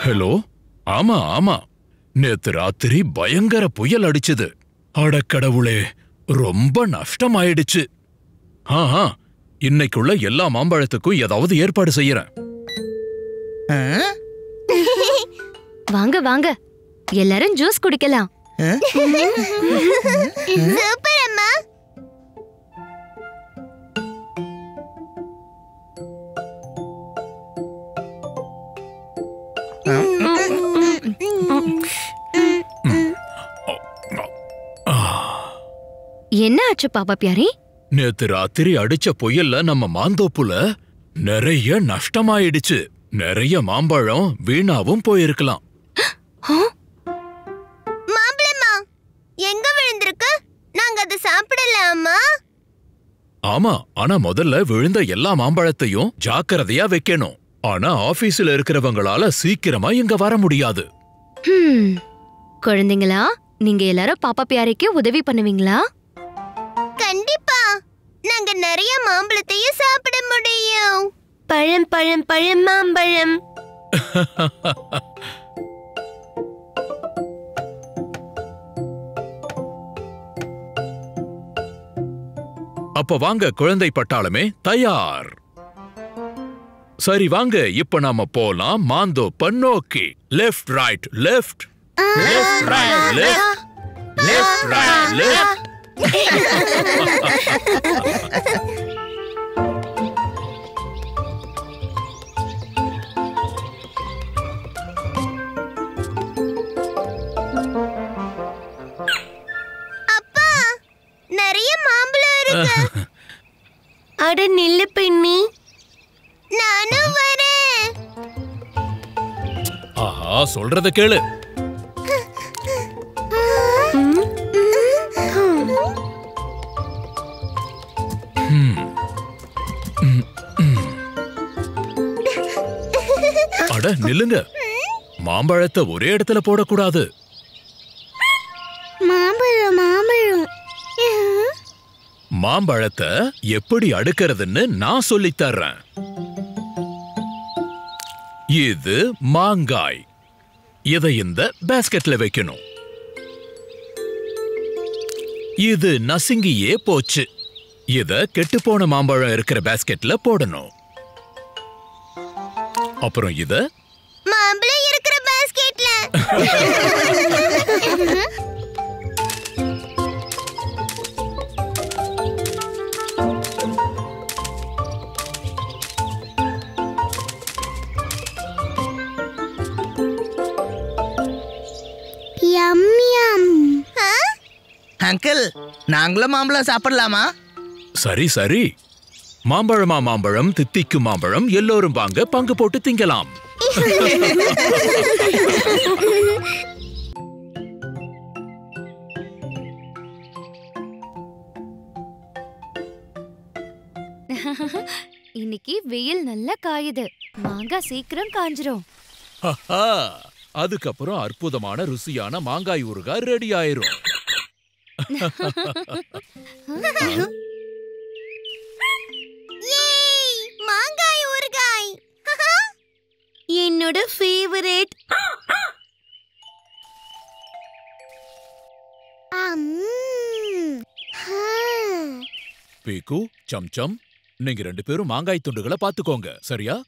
Hello. ஆமா ஆமா, நேத்து ராத்திரி பயங்கர புயல் அடிச்சது. அடக்கடவுளே, ரொம்ப நஷ்டமாயிடுச்சு. இன்னைக்குள்ள எல்லா மாம்பழத்துக்கும் ஏதாவது ஏற்பாடு செய்யறேன். வாங்க வாங்க, எல்லாரும் ஜூஸ் குடிக்கலாம். சூப்பர் அம்மா. என்ன ஆச்சு பாப்பா பியாரி? நேத்து ராத்திரி அடிச்ச புயல்ல நம்ம மாந்தோப்புல நிறைய நஷ்டமாயிடுச்சு. நிறைய மாம்பழம் வீணாவும் போயிருக்கலாம். மாம்பழமா எங்க விழுந்திருக்கு? நாங்க அதை சாப்பிடலாமா? ஆமா, ஆனா முதல்ல விழுந்த எல்லா மாம்பழத்தையும் ஜாக்கிரதையா வைக்கணும். ஆனா ஆபீஸ்ல இருக்கிறவங்களால சீக்கிரமா இங்க வர முடியாது. குழந்தைங்களா, நீங்க எல்லாரும் பாப்பா பியாரிக்கு உதவி பண்ணுவீங்களா? கண்டிப்பா, நாங்க நிறைய மாம்பழத்தையும் சாப்பிட முடியும். பழம் பழம் பழம் மாம்பழம். அப்ப வாங்க குழந்தை பட்டாளமே, தயார். சரி வாங்க, இப்ப நாம போலாம் மாந்தோப்ப நோக்கி. Left right left, left right left, left right left. அப்பா, நிறைய மாம்பழம் இருக்கு. அட நில்லு பெண்ணி, நானும் வரேன். ஆஹா, சொல்றத கேளு. அட நில்லுங்க, மாம்பழத்தை ஒரே இடத்துல போடக்கூடாது. மாம்பழம் மாம்பழம். மாம்பழத்தை எப்படி அடுக்கிறதுன்னு நான் சொல்லித் தர்றேன். இது மாங்காய். இதை இந்த பாஸ்கெட்ல வைக்கணும். இது நசுங்கியே போச்சு. இத கெட்டுப்போன மாம்பழம் இருக்கிற பாஸ்கெட்ல போடணும். அப்புறம் இத மாம்பழம் இருக்கிற பாஸ்கெட்ல. யம் யம். அங்கிள், நாங்களும் மாம்பழம் சாப்பிடலாமா? சரி சரி, மாம்பழமா மாம்பழம், தித்திக்கும் மாம்பழம், எல்லோரும் வாங்க பங்கு போட்டு திங்கலாம். இன்னைக்கு வெயில் நல்லா காயுது. மாங்காய் சீக்கிரம் காஞ்சிரும். அதுக்கப்புறம் அற்புதமான ருசியான மாங்காய் ஊறுகாய் ரெடி ஆயிரும். மாங்காய் ஊறுகாய் என்னோட ஃபேவரட். பீக்கு, சம்சம், நீங்க ரெண்டு பேரும் மாங்காய் துண்டுகளை பாத்துக்கோங்க, சரியா?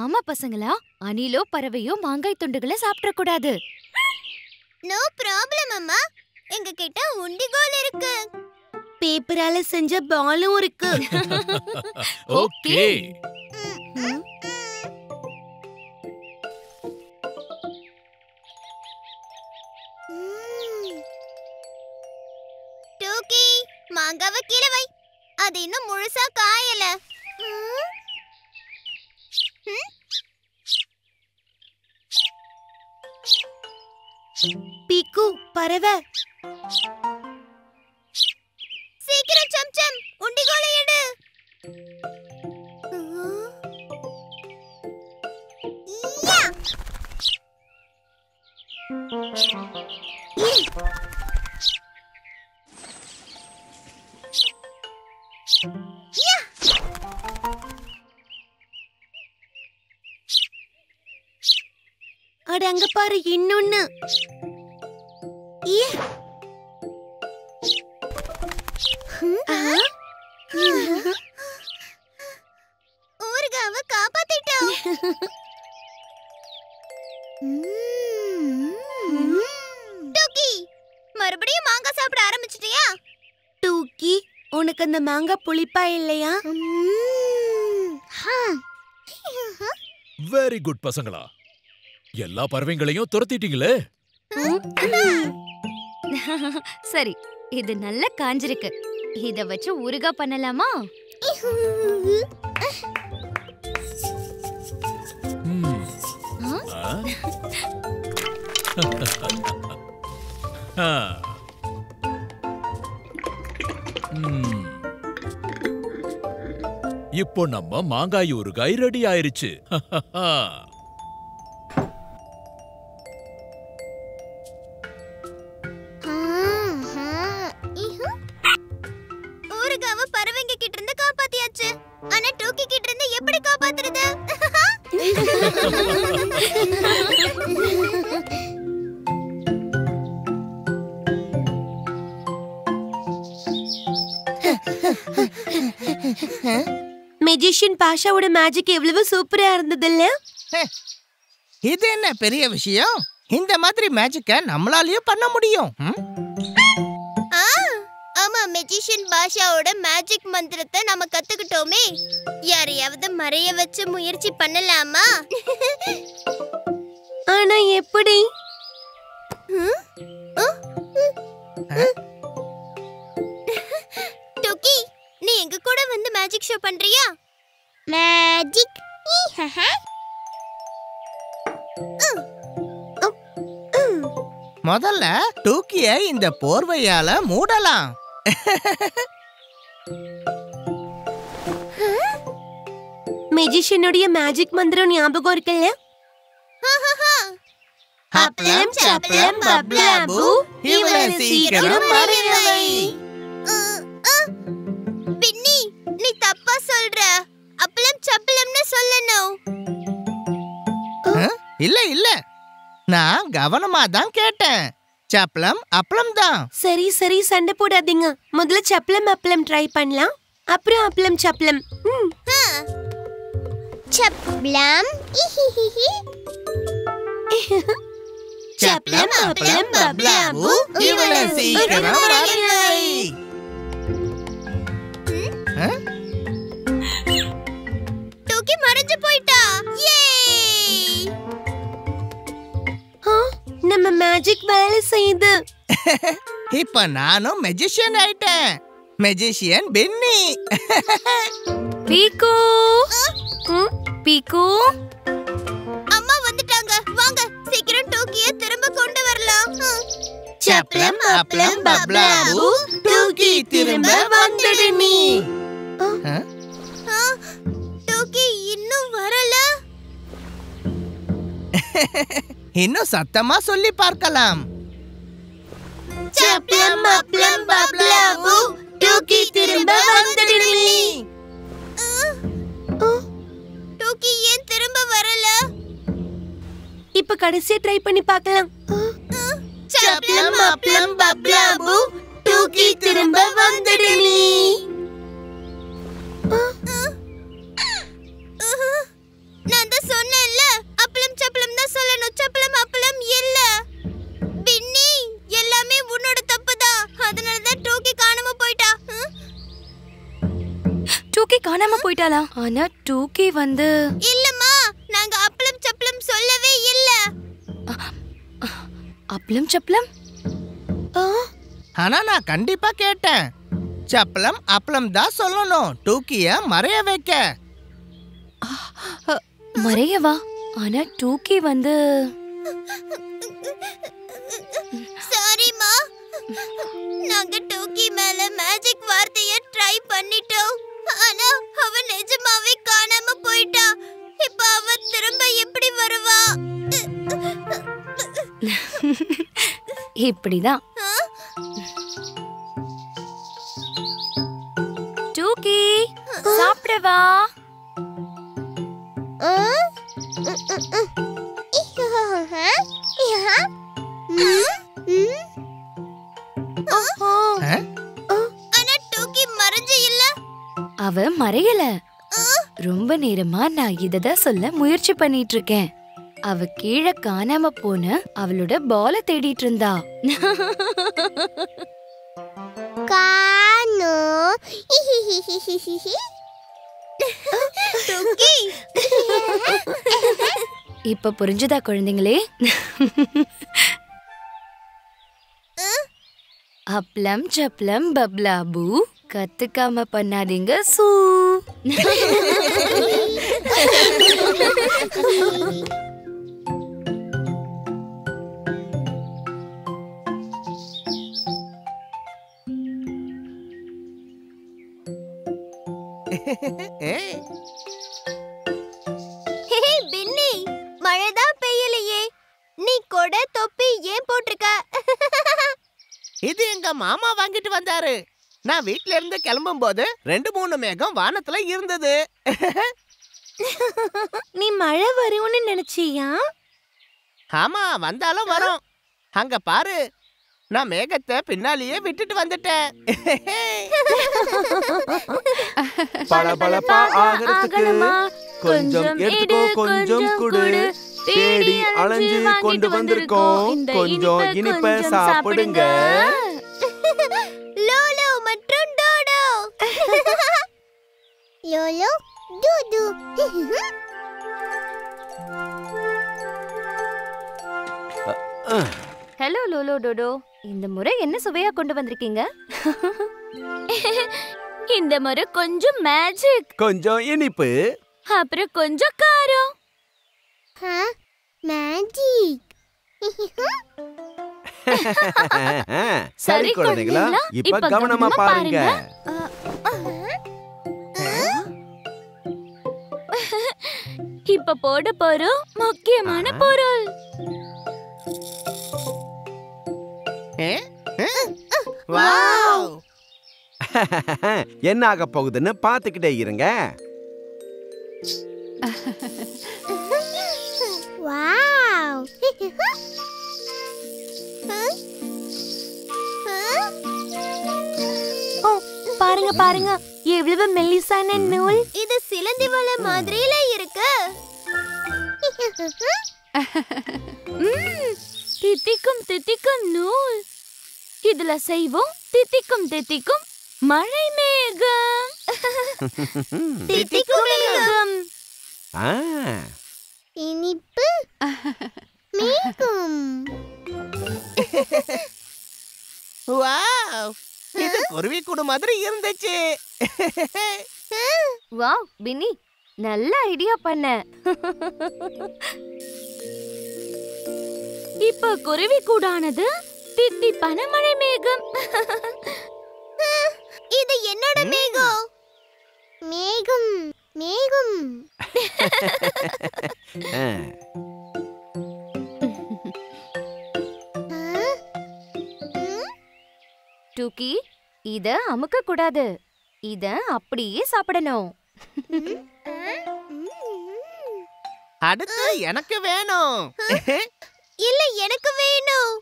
ஆமா பசங்களா, அணிலோ பறவையோ மாங்காய் துண்டுகளை சாப்பிட கூடாது. நோ ப்ராப்ளம் அம்மா, எங்க கிட்ட உண்டிகோல் இருக்கு. பேப்பரால செஞ்ச பாலும் இருக்கு. ஓகே. டூக்கி, மாங்காவை கீழே வை. அது இன்னும் முழுசா காயல. பீக்கு, பறவை. சீக்கிரம் சம்சம், உண்டிகோலை எடு. அட அங்க பாரு இன்னொன்னு. ஊர்காவ காப்பாத்திட்டோம். டூக்கி, மறுபடியும் மாங்காய் சாப்பிட ஆரம்பிச்சிட்டியா? டூக்கி, உனக்கு அந்த மாங்காய் புளிப்பா இல்லையா? வெரி குட் பசங்களா, எல்லா பறவைங்களையும் துரத்திட்டீங்களே. சரி, இது நல்லா காஞ்சிருக்கு. இத வச்சு ஊறுகாய் பண்ணலாமா? இப்போ நம்ம மாங்காய் ஊறுகாய் ரெடி ஆயிருச்சு. ஊர்காவ பறவைங்க கிட்ட இருந்து காப்பாத்தியாச்சு. ஆனா டூக்கி கிட்ட இருந்து எப்படி காப்பாத்துறது? மெஜிஷியன் பாஷாவோட மேஜிக் எவ்வளவு சூப்பரா இருந்ததுல்ல? இது என்ன பெரிய விஷயம்? இந்த மாதிரி மேஜிக்க நம்மளாலயும் பண்ண முடியும். ஆமா, மெஜிஷியன் பாஷாவோட மேஜிக் மந்திரத்தை நாம கத்துக்கிட்டோமே. யாரையாவது மறைய வச்சு முயற்சி பண்ணலாமா? ஆனா எப்படி? டோக்கி, நீ எங்க கூட வந்து மேஜிக் ஷோ பண்றியா? மேஜிக். முதல்ல டூக்கிய இந்த போர்வையால மூடலாம். மெஜிஷியனுடைய மேஜிக் மந்திரம் ஞாபகம் இருக்குல்ல? அப்பளம் சப்பளம் பப்ளாபு இவளை சீக்கிரம் மறைய வை. பின்னி, நீ தப்பா சொல்ற. அப்பளம் சப்பளம்னு சொல்லணும். இல்ல இல்ல, நான் கவனமா தான் கேட்டேன். சப்பளம் அப்பளம் தான். சரி சரி, சண்டை போடாதீங்க. முதல்ல சப்பளம் அப்பளம் ட்ரை பண்ணலாம், அப்புறம் அப்பளம் சப்பளம். சப்பளம் சப்பளம் அப்பளம் பப்ளாபு இவளை சீக்கிரம் மறைய வை. டூக்கி மறைஞ்சு போயிட்டா. நம்ம மேஜிக் வேலை செய்யுது. இப்ப நானும் மெஜிஷியன் ஆயிட்டேன். Magician Penney. பீக்கு, பீக்கு, அம்மா வந்துட்டாங்க. வாங்க, சீக்கிரம் டூக்கிய திரும்ப கொண்டு வரலாம். சப்பளம் அப்பளம் பப்ளாபு டூக்கி திரும்ப வந்துடு நீ. டூக்கி இன்னும் வரல. இன்னும் சத்தமா சொல்லி பார்க்கலாம். சப்பளம் அப்பளம் பப்ளாபு டூக்கி திரும்ப வந்துடு நீ. டூக்கி ஏன் திரும்ப வரல? இப்ப கடைசியா ட்ரை பண்ணி பார்க்கலாம். சப்பளம் அப்பளம் பப்ளாபு டூக்கி திரும்ப வந்துடு நீ. நான் தான் சொன்னேன்ல, அப்பளம் சப்பளம் தான் சொல்லணும். சப்பளம் அப்பளம் இல்ல. பின்னி, எல்லாமே உன்னோட தப்புதான். அதனால தான் டூக்கி காணாம போயிட்டா. டூக்கி காணாம போயிட்டாளா? ஆனா டூக்கி வந்து இல்லம்மா, நாங்க அப்பளம் சப்பளம் சொல்லவே இல்ல. அப்பளம் சப்பளம். ஆனா நான் கண்டிப்பா கேட்டேன். சப்பளம் அப்பளம் தான் சொல்லணும், டூக்கிய மறைய வைக்க. மறையவா? ஆனா டூக்கி வந்து சாரிமா, நாங்க டூக்கி மேல மேஜிக் வார்த்தைய ட்ரை பண்ணிட்டோம். ஆனா அவ நிஜமாவே காணாம போயிட்டா. இப்ப அவ திரும்ப எப்படி வருவா? இப்படிதான். டூக்கி, சாப்பிடவா? மறையல. ரொம்ப நேரமா நான் இததான் சொல்ல முயற்சி பண்ணிட்டு இருக்கேன். அவ கீழே காணாம போன அவளோட பால தேடிட்டு இருந்தா. காணோ. இப்ப புரிஞ்சுதா குழந்தைங்களே? அப்பளம் சப்பளம் பப்ளாபு கத்துக்காம பண்ணாதீங்க சூ. பின்னி, மழைதான் பெய்யலையே. நீ கொடை தொப்பி ஏன் போட்டிருக்க? இது எங்க மாமா வாங்கிட்டு வந்தாரு. நான் வீட்ல இருந்து கிளம்பும் போது 2-3 மேகம் வானத்துல இருந்தது. நீ மழை வரும்னு நினைச்சியா? ஆமா, வந்தாலும் வரும். அங்க பாரு, நான் மேகத்தை பின்னாலேயே விட்டுட்டு வந்துட்டேன். பளபளப்பா ஆகிறதுக்கு கொஞ்சம் எடுத்துக்கோ, கொஞ்சம் குடு. தேடி அலைஞ்சு கொண்டு வந்திருக்கோம், கொஞ்சம் இனிப்ப சாப்பிடுங்க. லோலோ மற்றும் டோடோ. லோலோ டூடு. ஹலோ லோலோ டோடோ, இந்த முறை என்ன சுவையா கொண்டு வந்திருக்கீங்க? இந்த முறை கொஞ்சம் மேஜிக், கொஞ்சம் இனிப்பு, அப்புறம் கொஞ்சம் காரம். மேஜிக். சரி குழந்தைகளா, இப்ப கவனமா பாருங்க. இப்ப போட போறோம் முக்கியமான பொருள். வாவ்! என்ன ஆக போகுதுன்னு பாத்துக்கிட்டே இருங்க. வாவ்! ஓ, பாருங்க பாருங்க, எவ்வளவு மெல்லிசான நூல். இது சிலந்தி வலை மாதிரில இருக்கு. தித்திக்கும் தித்திக்கும் நூல். இதுல செய்வோம் தித்திக்கும் தித்திக்கும் மழை மேகம். தித்திக்கும் மேகம். ஆ, இனிப்பு மேகம். வாவ்! இது குருவி கூடு மாதிரி இருந்துச்சு. வாவ் பின்னி, நல்ல ஐடியா பண்ண. இப்ப குருவி கூடானது தித்திப்பான மழை மேகம். இது என்னோட மேகம். மேகம் மேகம். ஆ. டூக்கி, இத அமுக்க கூடாது. இத அப்படியே சாப்பிடணும். அடுத்து எனக்கு வேணும். இல்ல, எனக்கு வேணும்.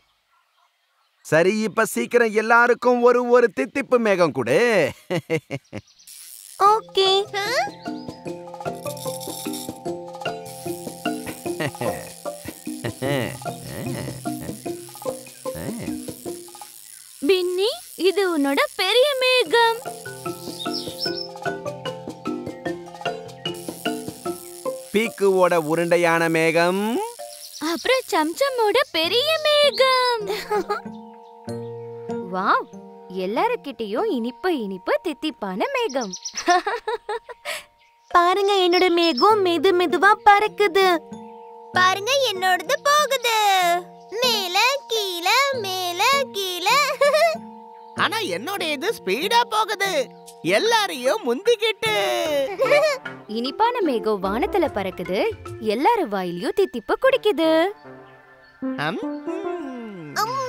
சரி, இப்ப சீக்கிரம் எல்லாருக்கும் ஒரு தித்திப்பு மேகம் கொடு. ஓகே. பின்னி, இது உன்னோட பெரிய மேகம். பீக்குவோட உருண்டையான மேகம், அப்புறம் சம்சமோட பெரிய மேகம். வாவ், எல்லாருக்கிட்டையும் இனிப்பு இனிப்பு தித்திப்பான மேகம். பாருங்க, என்னோட மேகம் மெது மெதுவா பறக்குது. பாருங்க, என்னோடது போகுது. மேல கீழ மேல கீழ. ஆனா என்னோட இது ஸ்பீடா போகுது, எல்லாரையும் முந்திக்கிட்டு. இனிப்பான மேகம் வானத்துல பறக்குது, எல்லாரும் வாயிலையும் தித்திப்பு குடிக்குது. அம். அம்.